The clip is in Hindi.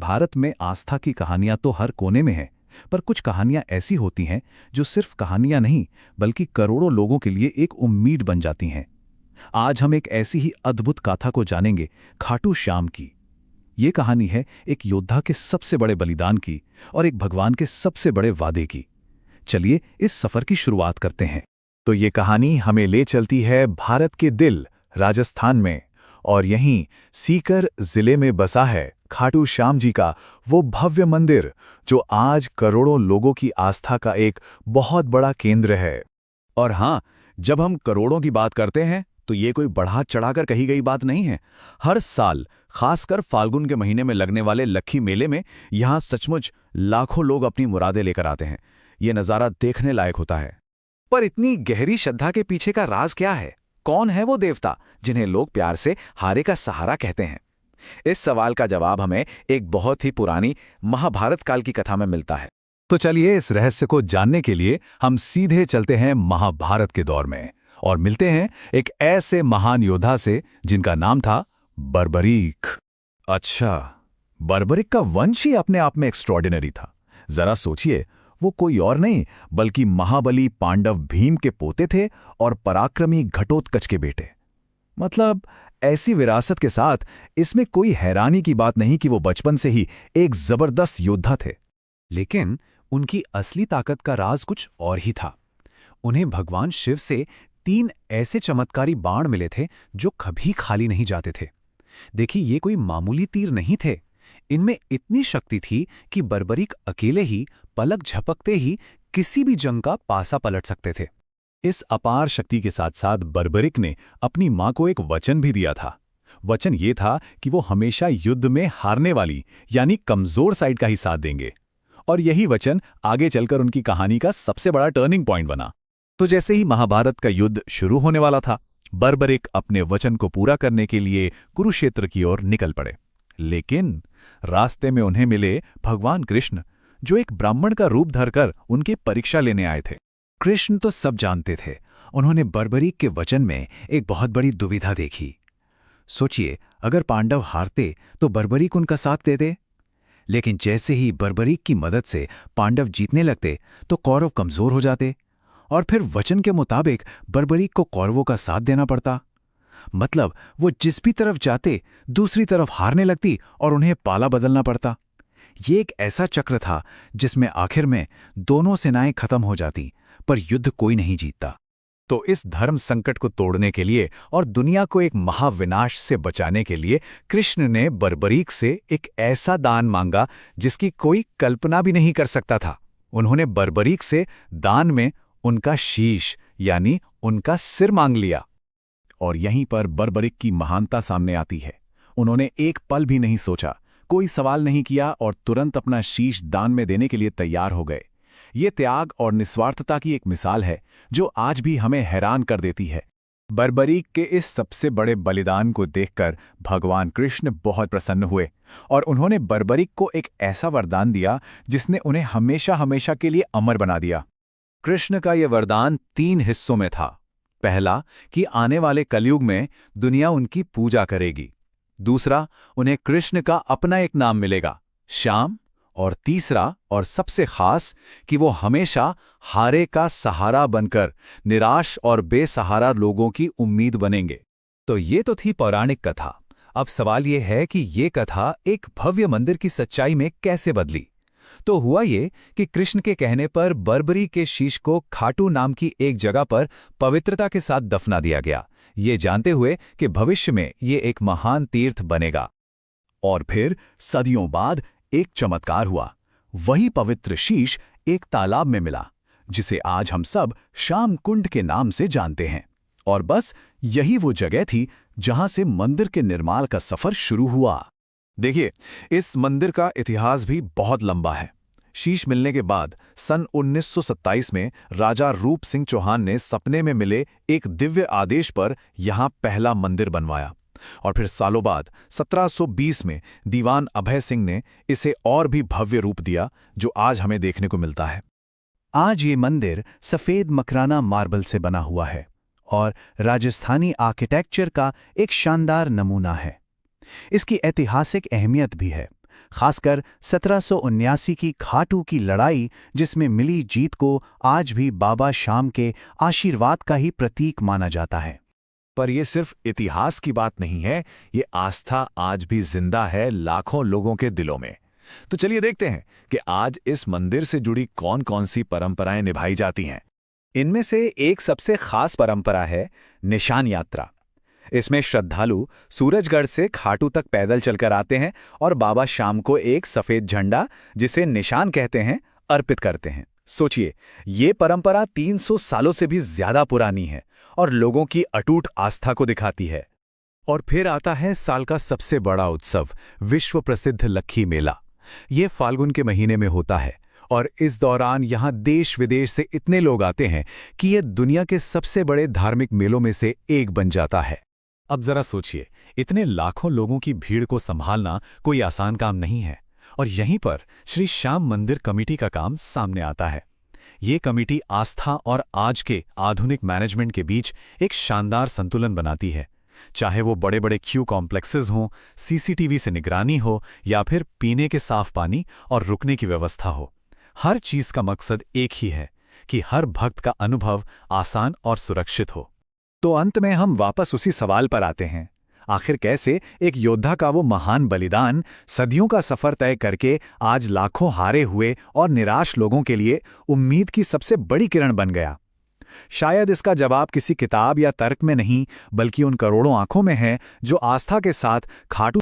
भारत में आस्था की कहानियां तो हर कोने में हैं, पर कुछ कहानियां ऐसी होती हैं जो सिर्फ कहानियां नहीं बल्कि करोड़ों लोगों के लिए एक उम्मीद बन जाती हैं। आज हम एक ऐसी ही अद्भुत गाथा को जानेंगे, खाटू श्याम की। ये कहानी है एक योद्धा के सबसे बड़े बलिदान की और एक भगवान के सबसे बड़े वादे की। चलिए इस सफर की शुरुआत करते हैं। तो ये कहानी हमें ले चलती है भारत के दिल राजस्थान में, और यहीं सीकर जिले में बसा है खाटू श्याम जी का वो भव्य मंदिर जो आज करोड़ों लोगों की आस्था का एक बहुत बड़ा केंद्र है। और हाँ, जब हम करोड़ों की बात करते हैं तो ये कोई बढ़ा चढ़ाकर कही गई बात नहीं है। हर साल खासकर फाल्गुन के महीने में लगने वाले लक्खी मेले में यहाँ सचमुच लाखों लोग अपनी मुरादें लेकर आते हैं। ये नज़ारा देखने लायक होता है। पर इतनी गहरी श्रद्धा के पीछे का राज क्या है? कौन है वो देवता जिन्हें लोग प्यार से हारे का सहारा कहते हैं? इस सवाल का जवाब हमें एक बहुत ही पुरानी महाभारत काल की कथा में मिलता है। तो चलिए इस रहस्य को जानने के लिए हम सीधे चलते हैं महाभारत के दौर में और मिलते हैं एक ऐसे महान योद्धा से जिनका नाम था बर्बरीक। अच्छा, बर्बरीक का वंश ही अपने आप में एक्स्ट्रॉर्डिनरी था। जरा सोचिए, वो कोई और नहीं बल्कि महाबली पांडव भीम के पोते थे और पराक्रमी घटोत्कच के बेटे। मतलब ऐसी विरासत के साथ इसमें कोई हैरानी की बात नहीं कि वो बचपन से ही एक जबरदस्त योद्धा थे। लेकिन उनकी असली ताकत का राज कुछ और ही था। उन्हें भगवान शिव से 3 ऐसे चमत्कारी बाण मिले थे जो कभी खाली नहीं जाते थे। देखिए, ये कोई मामूली तीर नहीं थे। इनमें इतनी शक्ति थी कि बर्बरीक अकेले ही पलक झपकते ही किसी भी जंग का पासा पलट सकते थे। इस अपार शक्ति के साथ साथ बर्बरीक ने अपनी मां को एक वचन भी दिया था। वचन ये था कि वो हमेशा युद्ध में हारने वाली यानी कमजोर साइड का ही साथ देंगे। और यही वचन आगे चलकर उनकी कहानी का सबसे बड़ा टर्निंग पॉइंट बना। तो जैसे ही महाभारत का युद्ध शुरू होने वाला था, बर्बरीक अपने वचन को पूरा करने के लिए कुरुक्षेत्र की ओर निकल पड़े। लेकिन रास्ते में उन्हें मिले भगवान कृष्ण, जो एक ब्राह्मण का रूप धरकर उनकी परीक्षा लेने आए थे। कृष्ण तो सब जानते थे। उन्होंने बर्बरीक के वचन में एक बहुत बड़ी दुविधा देखी। सोचिए, अगर पांडव हारते तो बर्बरीक उनका साथ देते, लेकिन जैसे ही बर्बरीक की मदद से पांडव जीतने लगते तो कौरव कमजोर हो जाते और फिर वचन के मुताबिक बर्बरीक को कौरवों का साथ देना पड़ता। मतलब वो जिस भी तरफ जाते दूसरी तरफ हारने लगती और उन्हें पाला बदलना पड़ता। ये एक ऐसा चक्र था जिसमें आखिर में दोनों सेनाएं खत्म हो जाती, पर युद्ध कोई नहीं जीतता। तो इस धर्म संकट को तोड़ने के लिए और दुनिया को एक महाविनाश से बचाने के लिए कृष्ण ने बर्बरीक से एक ऐसा दान मांगा जिसकी कोई कल्पना भी नहीं कर सकता था। उन्होंने बर्बरीक से दान में उनका शीश यानी उनका सिर मांग लिया। और यहीं पर बर्बरीक की महानता सामने आती है। उन्होंने एक पल भी नहीं सोचा, कोई सवाल नहीं किया और तुरंत अपना शीश दान में देने के लिए तैयार हो गए। ये त्याग और निस्वार्थता की एक मिसाल है जो आज भी हमें हैरान कर देती है। बर्बरीक के इस सबसे बड़े बलिदान को देखकर भगवान कृष्ण बहुत प्रसन्न हुए और उन्होंने बर्बरीक को एक ऐसा वरदान दिया जिसने उन्हें हमेशा हमेशा के लिए अमर बना दिया। कृष्ण का यह वरदान 3 हिस्सों में था। पहला, कि आने वाले कलयुग में दुनिया उनकी पूजा करेगी। दूसरा, उन्हें कृष्ण का अपना एक नाम मिलेगा, श्याम। और तीसरा और सबसे खास, कि वो हमेशा हारे का सहारा बनकर निराश और बेसहारा लोगों की उम्मीद बनेंगे। तो ये तो थी पौराणिक कथा। अब सवाल ये है कि ये कथा एक भव्य मंदिर की सच्चाई में कैसे बदली। तो हुआ ये कि कृष्ण के कहने पर बर्बरी के शीश को खाटू नाम की एक जगह पर पवित्रता के साथ दफना दिया गया, ये जानते हुए कि भविष्य में ये एक महान तीर्थ बनेगा। और फिर सदियों बाद एक चमत्कार हुआ। वही पवित्र शीश एक तालाब में मिला, जिसे आज हम सब श्याम कुंड के नाम से जानते हैं। और बस यही वो जगह थी जहां से मंदिर के निर्माण का सफर शुरू हुआ। देखिए, इस मंदिर का इतिहास भी बहुत लंबा है। शीश मिलने के बाद सन 1927 में राजा रूप सिंह चौहान ने सपने में मिले एक दिव्य आदेश पर यहां पहला मंदिर बनवाया। और फिर सालों बाद 1720 में दीवान अभय सिंह ने इसे और भी भव्य रूप दिया, जो आज हमें देखने को मिलता है। आज ये मंदिर सफ़ेद मकराना मार्बल से बना हुआ है और राजस्थानी आर्किटेक्चर का एक शानदार नमूना है। इसकी ऐतिहासिक अहमियत भी है। खासकर 1779 की खाटू की लड़ाई, जिसमें मिली जीत को आज भी बाबा श्याम के आशीर्वाद का ही प्रतीक माना जाता है। पर यह सिर्फ इतिहास की बात नहीं है, ये आस्था आज भी जिंदा है लाखों लोगों के दिलों में। तो चलिए देखते हैं कि आज इस मंदिर से जुड़ी कौन कौन सी परंपराएं निभाई जाती हैं। इनमें से एक सबसे खास परंपरा है निशान यात्रा। इसमें श्रद्धालु सूरजगढ़ से खाटू तक पैदल चलकर आते हैं और बाबा श्याम को एक सफेद झंडा, जिसे निशान कहते हैं, अर्पित करते हैं। सोचिए, ये परंपरा 300 सालों से भी ज्यादा पुरानी है और लोगों की अटूट आस्था को दिखाती है। और फिर आता है साल का सबसे बड़ा उत्सव, विश्व प्रसिद्ध लक्खी मेला। ये फाल्गुन के महीने में होता है और इस दौरान यहाँ देश विदेश से इतने लोग आते हैं कि यह दुनिया के सबसे बड़े धार्मिक मेलों में से एक बन जाता है। अब जरा सोचिए, इतने लाखों लोगों की भीड़ को संभालना कोई आसान काम नहीं है। और यहीं पर श्री श्याम मंदिर कमेटी का काम सामने आता है। ये कमेटी आस्था और आज के आधुनिक मैनेजमेंट के बीच एक शानदार संतुलन बनाती है। चाहे वो बड़े बड़े क्यू कॉम्प्लेक्सेस हों, सीसीटीवी से निगरानी हो या फिर पीने के साफ पानी और रुकने की व्यवस्था हो, हर चीज का मकसद एक ही है कि हर भक्त का अनुभव आसान और सुरक्षित हो। तो अंत में हम वापस उसी सवाल पर आते हैं, आखिर कैसे एक योद्धा का वो महान बलिदान सदियों का सफर तय करके आज लाखों हारे हुए और निराश लोगों के लिए उम्मीद की सबसे बड़ी किरण बन गया। शायद इसका जवाब किसी किताब या तर्क में नहीं, बल्कि उन करोड़ों आंखों में है जो आस्था के साथ खाटू